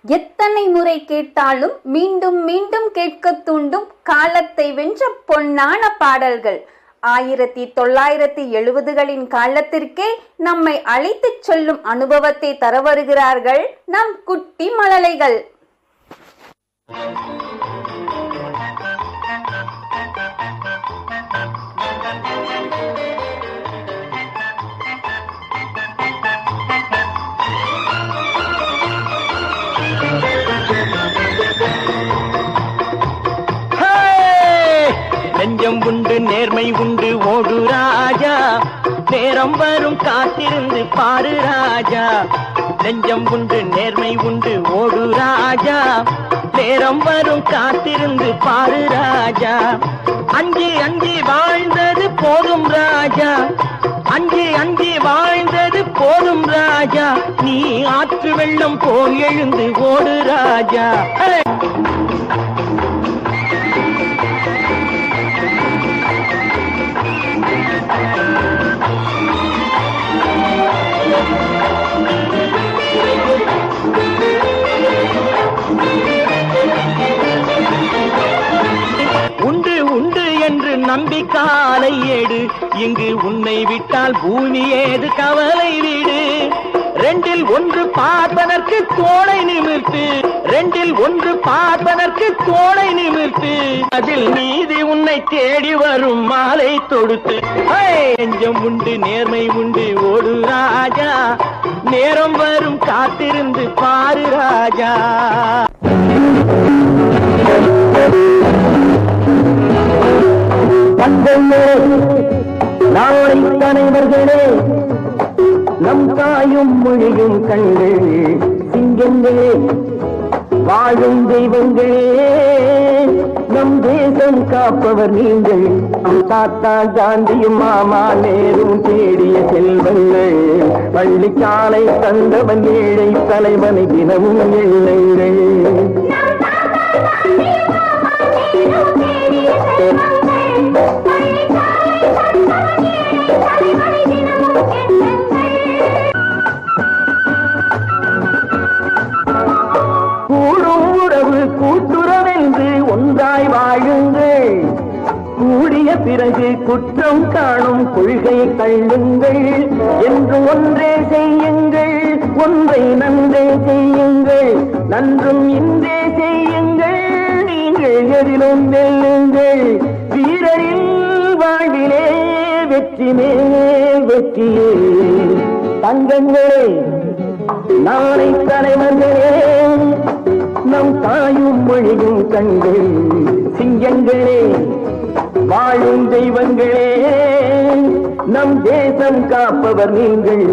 எத்தனை முறை கேட்டாலும் மீண்டும் மீண்டும் கேட்க தூண்டும் காலத்தை வென்ற பொன்னான பாடல்கள். 1970களின் காலத்திற்கே நம்மை அழைத்துச் செல்லும் அனுபவத்தை தர வருகிறார்கள் நம் குட்டி மழலைகள். நெஞ்சம் உண்டு நேர்மை உண்டு ஓடு ராஜா, நேரம் வரும் காத்திருந்து பாரு ராஜா. நெஞ்சம் உண்டு நேர்மை உண்டு ஓடு ராஜா, நேரம் வரும் காத்திருந்து பாரு ராஜா. அஞ்சி அஞ்சி வாழ்ந்தது போதும் ராஜா, அஞ்சி அஞ்சி வாழ்ந்தது போதும் ராஜா. நீ ஆற்று வெள்ளம் போல் எழுந்து ஓடு ராஜா. உண்டு உண்டு என்று நம்பி காலை ஏடு, இங்கு உன்னை விட்டால் பூமி ஏது கவலை வீடு. ரெண்டில் ஒன்று பார்ப்பதற்கு தோளை நிமிர்த்து, ரெண்டில் ஒன்று பார்ப்பதற்கு தோளை நிமிர்த்து. அதில் நீதி உன்னை தேடி வரும் மாலை தொடுத்து. நெஞ்சம் உண்டு நேர்மை உண்டு ஓடு ராஜா, நேரம் வரும் காத்திருந்து பாரு ராஜா. நாளை தலைவர்களே, நம் தாயும் மொழியும் கண்கள் சிங்கங்களே, வாழும் தெய்வங்களே, நம் தேசம் காப்பவர் நீங்கள். தாத்தா காந்தியும் மாமா நேரும் தேடிய செல்வங்கள், பள்ளிச்சாலை தந்தவன் ஏழை தலைவனை தினமும் எண்ணுங்கள். கூடும் உறவு கூட்டுறவென்று ஒன்றாய் வாழுங்கள். கூடிய பிறகு குற்றம் காணும் கொள்கை தள்ளுங்கள். என்று ஒன்றே செய்யுங்கள், ஒன்றை நன்றே செய்யுங்கள். நன்றும் இன்றே செய்யுங்கள், நீங்கள் எதிலும் வெல்லுங்கள். வீரரின் வாழ்விலே வெற்றி மேல் வெற்றியே. தங்கங்களே, நாளை தலைவர்களே, நம் தாயும் மொழியும் கண்கள் சிங்கங்களே, வாழும் தெய்வங்களே, நம் தேசம் காப்பவர் நீங்கள்.